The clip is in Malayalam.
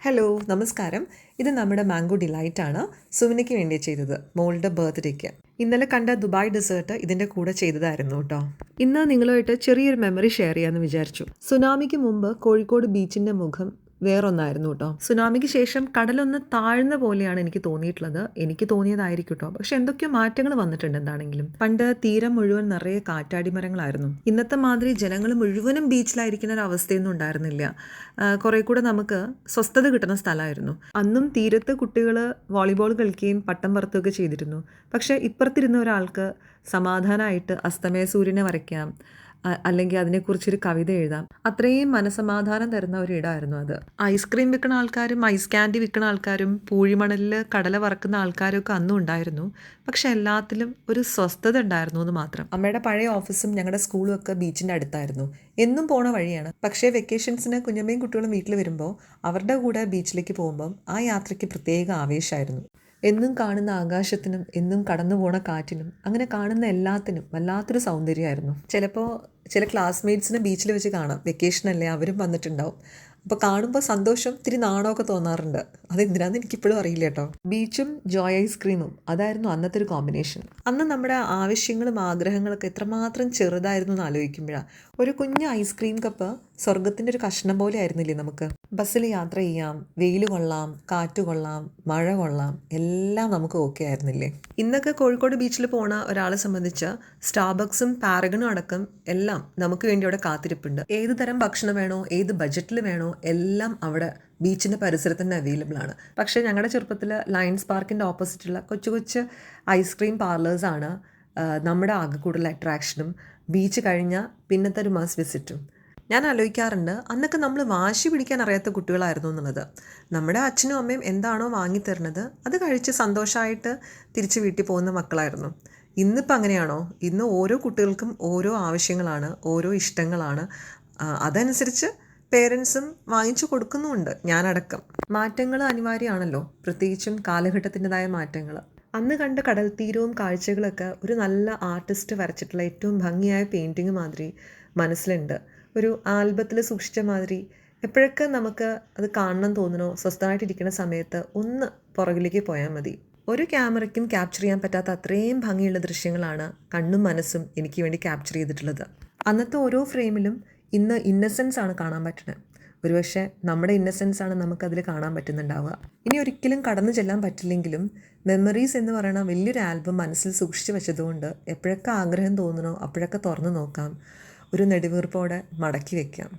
ഹലോ നമസ്കാരം. ഇത് നമ്മുടെ മാംഗോ ഡിലൈറ്റ് ആണ്. സുമിനയ്ക്ക് വേണ്ടി ചെയ്തത്, മോളുടെ ബർത്ത്ഡേക്ക്. ഇന്നലെ കണ്ട ദുബായ് ഡെസേർട്ട് ഇതിൻ്റെ കൂടെ ചെയ്തതായിരുന്നു കേട്ടോ. ഇന്ന് നിങ്ങളുമായിട്ട് ചെറിയൊരു മെമ്മറി ഷെയർ ചെയ്യാമെന്ന് വിചാരിച്ചു. സുനാമിക്ക് മുമ്പ് കോഴിക്കോട് ബീച്ചിൻ്റെ മുഖം വേറൊന്നായിരുന്നു കേട്ടോ. സുനാമിക്ക് ശേഷം കടലൊന്ന് താഴ്ന്ന പോലെയാണ് എനിക്ക് തോന്നിയിട്ടുള്ളത്. എനിക്ക് തോന്നിയതായിരിക്കും കേട്ടോ. പക്ഷെ എന്തൊക്കെയോ മാറ്റങ്ങൾ വന്നിട്ടുണ്ട്. എന്താണെങ്കിലും പണ്ട് തീരം മുഴുവൻ നിറയെ കാറ്റാടി മരങ്ങളായിരുന്നു. ഇന്നത്തെ മാതിരി ജനങ്ങൾ മുഴുവനും ബീച്ചിലായിരിക്കുന്ന ഒരു അവസ്ഥയൊന്നും ഉണ്ടായിരുന്നില്ല. കുറെ കൂടെ നമുക്ക് സ്വസ്ഥത കിട്ടുന്ന സ്ഥലമായിരുന്നു. അന്നും തീരത്ത് കുട്ടികൾ വോളിബോൾ കളിക്കുകയും പട്ടം പറത്തുകയൊക്കെ ചെയ്തിരുന്നു. പക്ഷെ ഇപ്പുറത്തിരുന്ന ഒരാൾക്ക് സമാധാനമായിട്ട് അസ്തമയ സൂര്യനെ വരയ്ക്കാം, അല്ലെങ്കിൽ അതിനെക്കുറിച്ചൊരു കവിത എഴുതാം. അത്രയും മനസമാധാനം തരുന്ന ഒരു ഇടമായിരുന്നു അത്. ഐസ്ക്രീം വിൽക്കുന്ന ആൾക്കാരും ഐസ് ക്യാൻഡി വിൽക്കുന്ന ആൾക്കാരും പൂഴിമണലിൽ കടല വറക്കുന്ന ആൾക്കാരും ഒക്കെ അന്നും ഉണ്ടായിരുന്നു. പക്ഷെ എല്ലാത്തിലും ഒരു സ്വസ്ഥത ഉണ്ടായിരുന്നു എന്ന് മാത്രം. അമ്മയുടെ പഴയ ഓഫീസും ഞങ്ങളുടെ സ്കൂളും ഒക്കെ ബീച്ചിൻ്റെ അടുത്തായിരുന്നു. എന്നും പോണ വഴിയാണ്. പക്ഷേ വെക്കേഷൻസിന് കുഞ്ഞമ്മയും കുട്ടികളും വീട്ടിൽ വരുമ്പോൾ അവരുടെ കൂടെ ബീച്ചിലേക്ക് പോകുമ്പം ആ യാത്രയ്ക്ക് പ്രത്യേക ആവേശമായിരുന്നു. എന്നും കാണുന്ന ആകാശത്തിനും എന്നും കടന്നു പോണ കാറ്റിനും അങ്ങനെ കാണുന്ന എല്ലാത്തിനും വല്ലാത്തൊരു സൗന്ദര്യമായിരുന്നു. ചിലപ്പോൾ ചില ക്ലാസ്മേറ്റ്സിനെ ബീച്ചിൽ വെച്ച് കാണാം. വെക്കേഷനല്ലേ, അവരും വന്നിട്ടുണ്ടാവും. അപ്പോൾ കാണുമ്പോൾ സന്തോഷം, ഇത്തിരി നാണമൊക്കെ തോന്നാറുണ്ട്. അതെന്തിനാന്ന് എനിക്കിപ്പോഴും അറിയില്ല കേട്ടോ. ബീച്ചും ജോയ് ഐസ്ക്രീമും അതായിരുന്നു അന്നത്തെ ഒരു കോമ്പിനേഷൻ. അന്ന് നമ്മുടെ ആവശ്യങ്ങളും ആഗ്രഹങ്ങളൊക്കെ എത്രമാത്രം ചെറുതായിരുന്നു എന്ന് ആലോചിക്കുമ്പോഴാണ്. ഒരു കുഞ്ഞ് ഐസ്ക്രീം കപ്പ് സ്വർഗത്തിൻ്റെ ഒരു കഷ്ണം പോലെ ആയിരുന്നില്ലേ നമുക്ക്. ബസ്സിൽ യാത്ര ചെയ്യാം, വെയിൽ കൊള്ളാം, കാറ്റ് കൊള്ളാം, മഴ കൊള്ളാം, എല്ലാം നമുക്ക് ഓക്കെ ആയിരുന്നില്ലേ. ഇന്നൊക്കെ കോഴിക്കോട് ബീച്ചിൽ പോണ ഒരാളെ സംബന്ധിച്ച് സ്റ്റാർബക്സും പാരഗണും അടക്കം എല്ലാം നമുക്ക് വേണ്ടി അവിടെ കാത്തിരിപ്പുണ്ട്. ഏത് തരം ഭക്ഷണം വേണോ, ഏത് ബഡ്ജറ്റിൽ വേണോ, എല്ലാം അവിടെ ബീച്ചിൻ്റെ പരിസരത്ത് തന്നെ അവൈലബിൾ ആണ്. പക്ഷേ ഞങ്ങളുടെ ചെറുപ്പത്തിൽ ലയൺസ് പാർക്കിൻ്റെ ഓപ്പോസിറ്റുള്ള കൊച്ചു കൊച്ചു ഐസ്ക്രീം പാർലേഴ്സാണ് നമ്മുടെ ആകെ കൂടുതൽ അട്രാക്ഷനും ബീച്ച് കഴിഞ്ഞാൽ പിന്നത്തെ ഒരു മസ്റ്റ് വിസിറ്റും. ഞാൻ ആലോചിക്കാറുണ്ട്, അന്നൊക്കെ നമ്മൾ വാശി പിടിക്കാൻ അറിയാത്ത കുട്ടികളായിരുന്നു എന്നുള്ളത്. നമ്മുടെ അച്ഛനും അമ്മയും എന്താണോ വാങ്ങിത്തരുന്നത് അത് കഴിച്ച് സന്തോഷമായിട്ട് തിരിച്ച് വീട്ടിൽ പോകുന്ന മക്കളായിരുന്നു. ഇന്നിപ്പോൾ അങ്ങനെയാണോ? ഇന്ന് ഓരോ കുട്ടികൾക്കും ഓരോ ആവശ്യങ്ങളാണ്, ഓരോ ഇഷ്ടങ്ങളാണ്. അതനുസരിച്ച് പേരൻസും വാങ്ങിച്ചു കൊടുക്കുന്നുമുണ്ട്, ഞാനടക്കം. മാറ്റങ്ങൾ അനിവാര്യമാണല്ലോ, പ്രത്യേകിച്ചും കാലഘട്ടത്തിൻ്റെതായ മാറ്റങ്ങൾ. അന്ന് കണ്ട കടൽ തീരവും കാഴ്ചകളൊക്കെ ഒരു നല്ല ആർട്ടിസ്റ്റ് വരച്ചിട്ടുള്ള ഏറ്റവും ഭംഗിയായ പെയിൻറ്റിങ് മാതിരി മനസ്സിലുണ്ട്. ഒരു ആൽബത്തിൽ സൂക്ഷിച്ച മാതിരി. എപ്പോഴൊക്കെ നമുക്ക് അത് കാണണം തോന്നണോ, സ്വസ്ഥമായിട്ടിരിക്കുന്ന സമയത്ത് ഒന്ന് പുറകിലേക്ക് പോയാൽ മതി. ഒരു ക്യാമറയ്ക്കും ക്യാപ്ചർ ചെയ്യാൻ പറ്റാത്ത അത്രയും ഭംഗിയുള്ള ദൃശ്യങ്ങളാണ് കണ്ണും മനസ്സും എനിക്ക് വേണ്ടി ക്യാപ്ചർ ചെയ്തിട്ടുള്ളത്. അന്നത്തെ ഓരോ ഫ്രെയിമിലും ഇന്ന് ഇന്നസെൻസ് ആണ് കാണാൻ പറ്റുന്നത്. ഒരുപക്ഷെ നമ്മുടെ ഇന്നസെൻസ് ആണ് നമുക്കതിൽ കാണാൻ പറ്റുന്നുണ്ടാവുക. ഇനി ഒരിക്കലും കടന്നു ചെല്ലാൻ പറ്റില്ലെങ്കിലും മെമ്മറീസ് എന്ന് പറയുന്ന വലിയൊരു ആൽബം മനസ്സിൽ സൂക്ഷിച്ചു വെച്ചതുകൊണ്ട് എപ്പോഴൊക്കെ ആഗ്രഹം തോന്നണോ അപ്പോഴൊക്കെ തുറന്നു നോക്കാം, ഒരു നെടുവീർപ്പോടെ മടക്കി വയ്ക്കാം.